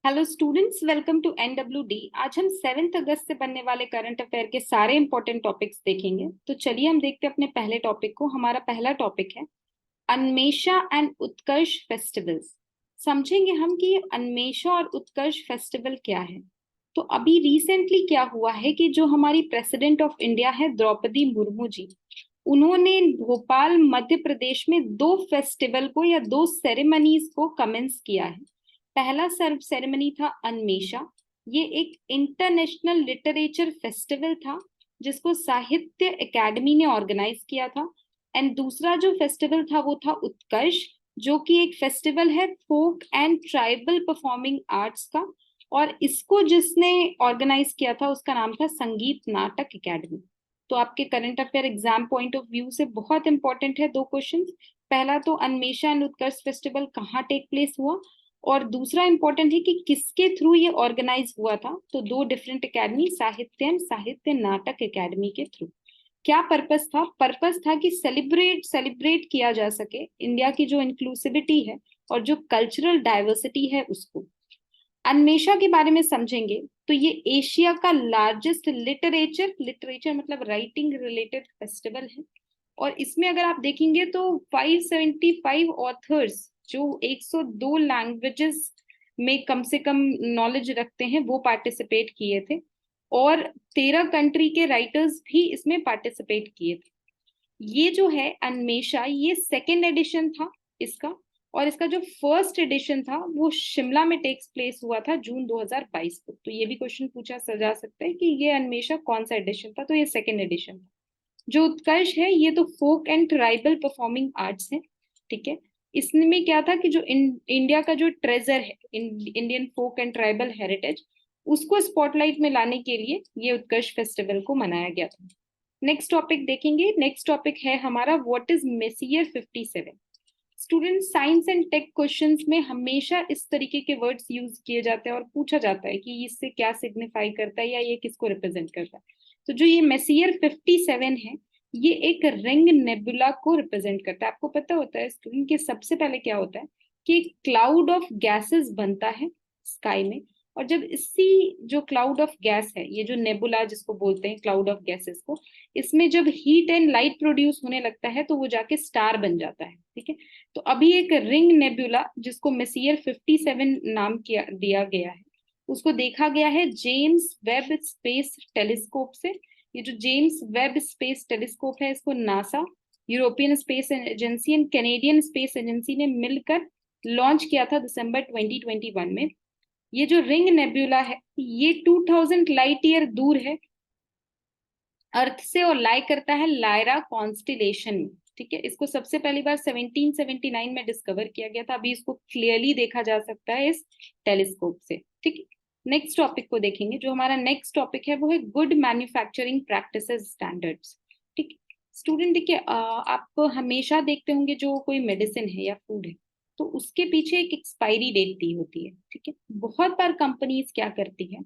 Hello students, welcome to NWD. आज हम 7 अगस्त से बनने वाले करंट अफेयर के सारे इंपॉर्टेंट टॉपिक्स देखेंगे। तो चलिए हम देखते हैं अपने पहले टॉपिक को। हमारा पहला टॉपिक है अन्वेषा एंड उत्कर्ष फेस्टिवल्स। समझेंगे हम कि ये अन्वेषा और उत्कर्ष फेस्टिवल क्या है। तो अभी रिसेंटली क्या हुआ है कि जो हमारी प्रेसिडेंट ऑफ इंडिया है द्रौपदी मुर्मू जी, उन्होंने भोपाल मध्य प्रदेश में दो फेस्टिवल को या दो सेरेमनीज को कमेंस किया है। पहला सेरेमनी था अन्वेषा। ये एक इंटरनेशनल लिटरेचर फेस्टिवल था जिसको साहित्य एकेडमी ने ऑर्गेनाइज किया था। एंड दूसरा जो फेस्टिवल था वो था उत्कर्ष, जो कि एक फेस्टिवल है फोक एंड ट्राइबल परफॉर्मिंग आर्ट्स का। और इसको जिसने ऑर्गेनाइज किया था उसका नाम था संगीत नाटक एकेडमी। तो आपके current affair exam point of view से बहुत इंपॉर्टेंट है दो क्वेश्चंस। पहला तो अन्वेषा एंड उत्कर्ष फेस्टिवल कहाँ टेक प्लेस हुआ, और दूसरा इंपॉर्टेंट है कि किसके थ्रू ये ऑर्गेनाइज हुआ था। तो दो डिफरेंट एकेडमी, साहित्य एंड साहित्य नाटक एकेडमी के थ्रू। क्या पर्पस था? पर्पस था कि सेलिब्रेट किया जा सके इंडिया की जो इंक्लूसिविटी है और जो कल्चरल डाइवर्सिटी है उसको। अन्वेषा के बारे में समझेंगे तो ये एशिया का लार्जेस्ट लिटरेचर मतलब राइटिंग रिलेटेड फेस्टिवल है। और इसमें अगर आप देखेंगे तो 575 ऑथर्स जो 102 लैंग्वेजेस में कम से कम नॉलेज रखते हैं वो पार्टिसिपेट किए थे। और 13 कंट्री के राइटर्स भी इसमें पार्टिसिपेट किए थे। ये जो है अन्वेषा, ये सेकेंड एडिशन था इसका। और इसका जो फर्स्ट एडिशन था वो शिमला में टेक्स प्लेस हुआ था जून 2022 को। तो ये भी क्वेश्चन पूछा जा सकता है कि ये अन्वेषा कौन सा एडिशन था। तो ये सेकेंड एडिशन था। जो उत्कर्ष है ये तो फोक एंड ट्राइबल परफॉर्मिंग आर्ट्स है। ठीक है, इसमें क्या था कि जो इंडिया का जो ट्रेजर है, Indian folk and tribal heritage, उसको स्पॉटलाइट में लाने के लिए ये उत्कर्ष फेस्टिवल को मनाया गया था। नेक्स्ट टॉपिक देखेंगे। नेक्स्ट टॉपिक है हमारा what is Messier 57। Student, science and tech questions में हमेशा इस तरीके के वर्ड्स यूज किए जाते हैं और पूछा जाता है कि इससे क्या सिग्निफाई करता है या ये किसको रिप्रेजेंट करता है। तो जो ये मेसियर 57 है, ये एक रिंग नेबुला को रिप्रेजेंट करता है। आपको पता होता है स्टूडेंट कि सबसे पहले क्या होता है कि क्लाउड ऑफ गैसेस बनता है स्काई में। और जब इसी जो क्लाउड ऑफ गैस है, ये जो नेबुला जिसको बोलते हैं क्लाउड ऑफ गैसेस को, इसमें जब हीट एंड लाइट प्रोड्यूस होने लगता है तो वो जाके स्टार बन जाता है। ठीक है, तो अभी एक रिंग नेबुला जिसको मेसियर 57 नाम दिया गया है, उसको देखा गया है जेम्स वेब स्पेस टेलीस्कोप से। ये जो जेम्स वेब स्पेस टेलीस्कोप है, इसको NASA, European space agency and Canadian space agency ने मिलकर लॉन्च किया था दिसंबर 2021 में। ये जो रिंग नेबुला है ये 2000 लाइट ईयर दूर है अर्थ से और लाई करता है लायरा कॉन्स्टिलेशन में। ठीक है, इसको सबसे पहली बार 1779 में डिस्कवर किया गया था। अभी इसको क्लियरली देखा जा सकता है इस टेलीस्कोप से। ठीक है, नेक्स्ट टॉपिक को देखेंगे। जो हमारा नेक्स्ट टॉपिक है वो है गुड मैन्युफैक्चरिंग प्रैक्टिसेस स्टैंडर्ड्स। ठीक, स्टूडेंट देखिए, आप हमेशा देखते होंगे जो कोई मेडिसिन है या फूड है तो उसके पीछे एक एक्सपायरी डेट दी होती है। ठीक है, बहुत बार कंपनीज क्या करती है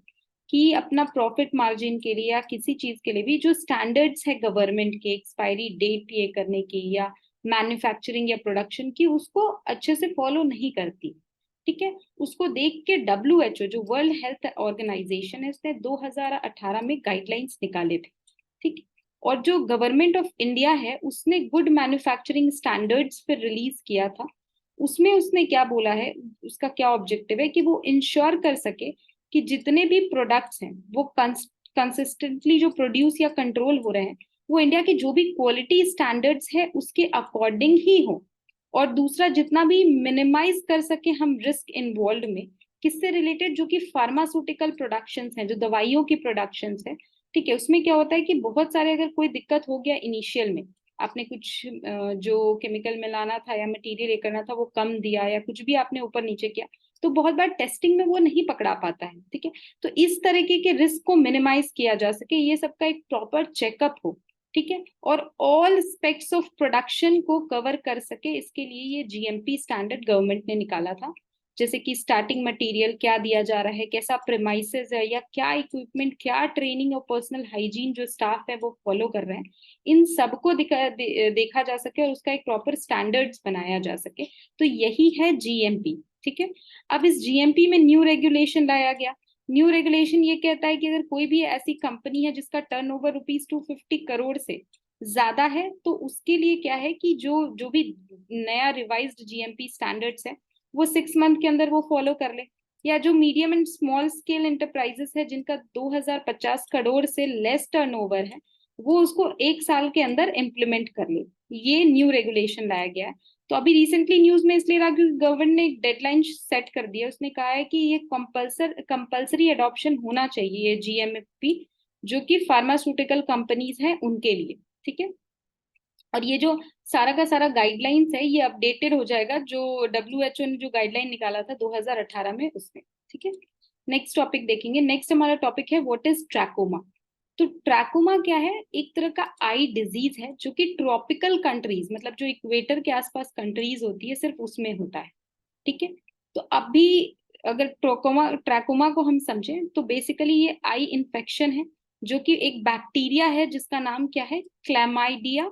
कि अपना प्रॉफिट मार्जिन के लिए या किसी चीज के लिए भी जो स्टैंडर्ड्स है गवर्नमेंट के एक्सपायरी डेट ये करने की या मैन्युफैक्चरिंग या प्रोडक्शन की, उसको अच्छे से फॉलो नहीं करती। ठीक है, उसको देख के WHO जो वर्ल्ड हेल्थ ऑर्गेनाइजेशन है उसने 2018 में गाइडलाइंस निकाले थे। ठीक, और जो गवर्नमेंट ऑफ इंडिया है उसने गुड मैन्युफैक्चरिंग स्टैंडर्ड्स फिर रिलीज किया था। उसमें उसने क्या बोला है, उसका क्या ऑब्जेक्टिव है कि वो इंश्योर कर सके कि जितने भी प्रोडक्ट्स हैं वो कंसिस्टेंटली जो प्रोड्यूस या कंट्रोल हो रहे हैं वो इंडिया की जो भी क्वालिटी स्टैंडर्ड्स है उसके अकॉर्डिंग ही हो। और दूसरा, जितना भी मिनिमाइज कर सके हम रिस्क इन्वॉल्व में, किससे रिलेटेड, जो कि फार्मास्यूटिकल प्रोडक्शंस हैं, जो दवाइयों की प्रोडक्शंस है। ठीक है, उसमें क्या होता है कि बहुत सारे अगर कोई दिक्कत हो गया इनिशियल में, आपने कुछ जो केमिकल मिलाना था या मटेरियल ये करना था वो कम दिया या कुछ भी आपने ऊपर नीचे किया, तो बहुत बार टेस्टिंग में वो नहीं पकड़ा पाता है। ठीक है, तो इस तरीके के रिस्क को मिनिमाइज किया जा सके, ये सबका एक प्रॉपर चेकअप हो। ठीक है, और ऑल स्पेक्ट्स ऑफ प्रोडक्शन को कवर कर सके, इसके लिए ये GMP स्टैंडर्ड गवर्नमेंट ने निकाला था। जैसे कि स्टार्टिंग मटेरियल क्या दिया जा रहा है, कैसा प्रेमाइसेस है, या क्या इक्विपमेंट, क्या ट्रेनिंग और पर्सनल हाइजीन जो स्टाफ है वो फॉलो कर रहे हैं, इन सबको देखा जा सके और उसका एक प्रॉपर स्टैंडर्ड्स बनाया जा सके। तो यही है GMP। ठीक है। अब इस जीएमपी में न्यू रेगुलेशन लाया गया। न्यू रेगुलेशन ये कहता है कि अगर कोई भी ऐसी कंपनी है जिसका टर्नओवर ₹250 करोड़ से ज्यादा है, तो उसके लिए क्या है कि जो जो भी नया रिवाइज्ड जीएमपी स्टैंडर्ड्स है वो 6 मंथ के अंदर वो फॉलो कर ले। या जो medium and small scale enterprises है जिनका 2050 करोड़ से लेस टर्नओवर है, वो उसको 1 साल के अंदर इम्प्लीमेंट कर ले। ये न्यू रेगुलेशन लाया गया है। तो अभी रिसेंटली न्यूज में इसलिए रहा क्योंकि गवर्नमेंट ने एक डेडलाइन सेट कर दिया। उसने कहा है कि ये कंपल्सरी अडॉप्शन होना चाहिए, ये जीएमपी, जो कि फार्मास्यूटिकल कंपनीज हैं उनके लिए। ठीक है। और ये जो सारा का सारा गाइडलाइंस है ये अपडेटेड हो जाएगा, जो WHO ने जो गाइडलाइन निकाला था 2018 में उसमें। ठीक है। नेक्स्ट टॉपिक देखेंगे। नेक्स्ट हमारा टॉपिक है व्हाट इज ट्रैकोमा। तो ट्रैकोमा क्या है? एक तरह का आई डिजीज है जो कि ट्रॉपिकल कंट्रीज, मतलब जो इक्वेटर के आसपास कंट्रीज होती है, सिर्फ उसमें होता है। ठीक है। तो अभी अगर ट्रैकोमा को हम समझें तो बेसिकली ये आई इन्फेक्शन है जो कि एक बैक्टीरिया है जिसका नाम क्या है? क्लैमाइडिया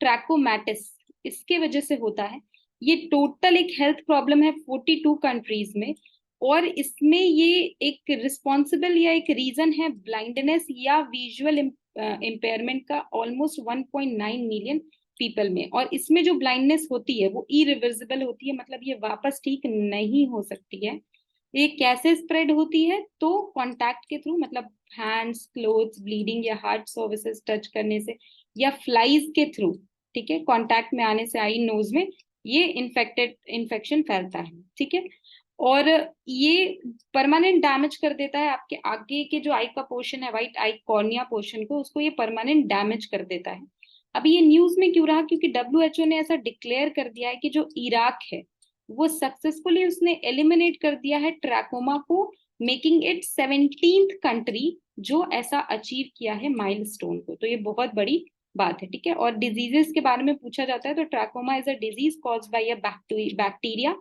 ट्रैकोमैटिस, इसके वजह से होता है। ये टोटल एक हेल्थ प्रॉब्लम है 42 कंट्रीज में। और इसमें ये एक रिस्पॉन्सिबल या एक रीजन है ब्लाइंडनेस या विजुअल इम्पेयरमेंट का ऑलमोस्ट 1.9 मिलियन पीपल में। और इसमें जो ब्लाइंडनेस होती है वो इरिवर्सिबल होती है, मतलब ये वापस ठीक नहीं हो सकती है। ये कैसे स्प्रेड होती है? तो कांटेक्ट के थ्रू, मतलब हैंड्स, क्लोथ्स, ब्लीडिंग या हार्ट सर्विसेज टच करने से, या फ्लाइज के थ्रू। ठीक है। कांटेक्ट में आने से आई नोज में ये इन्फेक्शन फैलता है। ठीक है। और ये परमानेंट डैमेज कर देता है आपके आगे के जो आई का पोर्शन है, व्हाइट आई कॉर्निया पोर्शन को, उसको ये परमानेंट डैमेज कर देता है। अभी ये न्यूज में क्यों रहा? क्योंकि WHO ने ऐसा डिक्लेयर कर दिया है कि जो इराक है वो सक्सेसफुली उसने एलिमिनेट कर दिया है ट्रैकोमा को, मेकिंग इट 17th कंट्री जो ऐसा अचीव किया है माइलस्टोन को। तो ये बहुत बड़ी बात है। ठीक है। और डिजीजेस के बारे में पूछा जाता है तो trachoma is a disease caused by a bacteria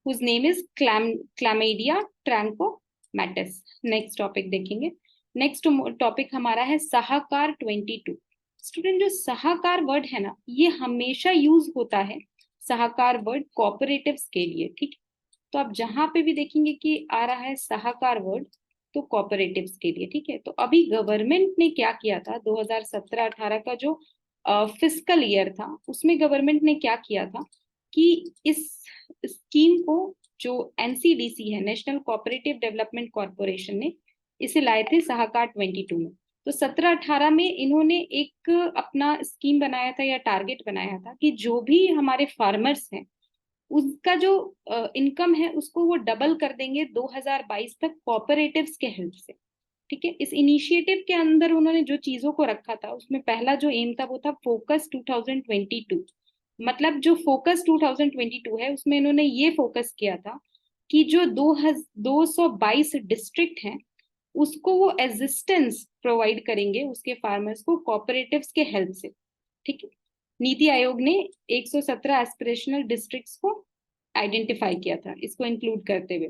whose name is Chlamydia trachomatis। Next topic देखेंगे। नेक्स्ट टॉपिक हमारा है सहाकार 22। स्टूडेंट, जो सहाकार वर्ड है ना, ये हमेशा यूज होता है सहाकार वर्ड कोऑपरेटिव्स के लिए। ठीक। तो आप जहां पे भी देखेंगे कि आ रहा है सहाकार वर्ड, तो कोऑपरेटिव्स के लिए। ठीक है। तो अभी गवर्नमेंट ने क्या किया था, 2017-18 का जो फिस्कल ईयर था उसमें गवर्नमेंट ने क्या किया था कि इस स्कीम को, जो एनसीडीसी है, नेशनल कोऑपरेटिव डेवलपमेंट कॉर्पोरेशन ने इसे लाए थे सहाकार 22 में। तो 17-18 में इन्होंने एक अपना स्कीम बनाया था या टारगेट बनाया था कि जो भी हमारे फार्मर्स हैं उसका जो इनकम है उसको वो डबल कर देंगे 2022 तक कोऑपरेटिव्स के हेल्प से। ठीक है। इस इनिशिएटिव के अंदर उन्होंने जो चीजों को रखा था उसमें पहला जो एम था वो था फोकस 2022। मतलब जो फोकस 2022 है उसमें इन्होंने ये फोकस किया था कि जो 222 डिस्ट्रिक्ट हैं उसको वो एसिस्टेंस प्रोवाइड करेंगे उसके फार्मर्स को कोऑपरेटिव्स के हेल्प से। ठीक है। नीति आयोग ने 117 एस्पिरेशनल डिस्ट्रिक्ट्स को आइडेंटिफाई किया था इसको इंक्लूड करते हुए।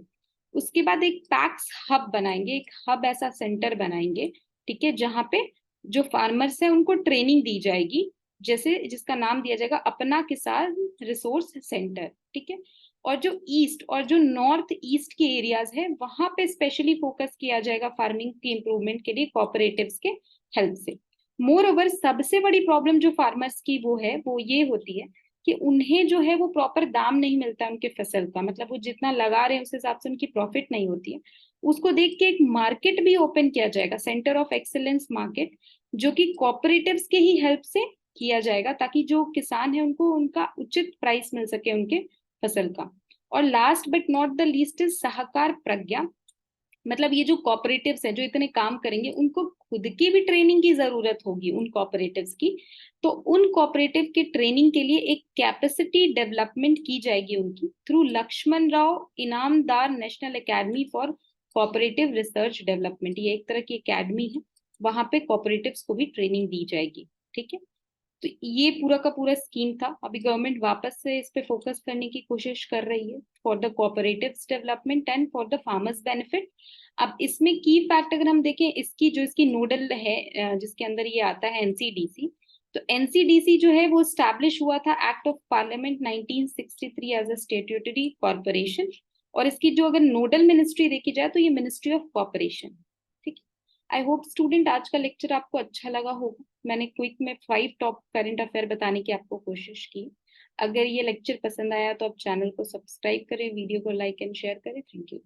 उसके बाद एक पैक्स हब बनाएंगे, एक हब ऐसा सेंटर बनाएंगे। ठीक है। जहां पे जो फार्मर्स है उनको ट्रेनिंग दी जाएगी, जैसे जिसका नाम दिया जाएगा अपना किसान रिसोर्स सेंटर। ठीक है। और जो ईस्ट और जो नॉर्थ ईस्ट के एरियाज है वहां पे स्पेशली फोकस किया जाएगा फार्मिंग की इंप्रूवमेंट के लिए कोऑपरेटिव्स के हेल्प से। मोर ओवर सबसे बड़ी प्रॉब्लम जो फार्मर्स की वो है वो ये होती है कि उन्हें जो है वो प्रॉपर दाम नहीं मिलता उनके फसल का, मतलब वो जितना लगा रहे हैं उस हिसाब से उनकी प्रॉफिट नहीं होती है। उसको देख के एक मार्केट भी ओपन किया जाएगा, सेंटर ऑफ एक्सीलेंस मार्केट, जो कि कोऑपरेटिव्स के ही हेल्प से किया जाएगा ताकि जो किसान है उनको उनका उचित प्राइस मिल सके उनके फसल का। और last but not the least is Sahakar Pragya. मतलब ये जो कॉपरेटिव्स है जो इतने काम करेंगे उनको खुद की भी ट्रेनिंग की जरूरत होगी उन कॉपरेटिव्स की। तो उन कॉपरेटिव की ट्रेनिंग के लिए एक कैपेसिटी डेवलपमेंट की जाएगी उनकी through Laxman Rao Inamdar national academy for cooperative research development. ये एक तरह की एकेडमी है, वहां पे कॉपरेटिव्स को भी ट्रेनिंग दी जाएगी। ठीक है। तो ये पूरा का पूरा स्कीम था। अभी गवर्नमेंट वापस से इस पे फोकस करने की कोशिश कर रही है for the cooperatives development and for the farmers benefit. अब इसमें की फैक्ट अगर हम देखें इसकी, जो इसकी नोडल है जिसके अंदर ये आता है एनसीडीसी। तो एनसीडीसी जो है वो स्टैब्लिश हुआ था act of parliament 1963 as a statutory corporation. और इसकी जो अगर नोडल मिनिस्ट्री देखी जाए तो ये मिनिस्ट्री ऑफ कॉपरेशन। ठीक है। आई होप स्टूडेंट आज का लेक्चर आपको अच्छा लगा होगा। मैंने क्विक में 5 टॉप करंट अफेयर बताने की आपको कोशिश की। अगर ये लेक्चर पसंद आया तो आप चैनल को सब्सक्राइब करें, वीडियो को लाइक एंड शेयर करें। Thank you.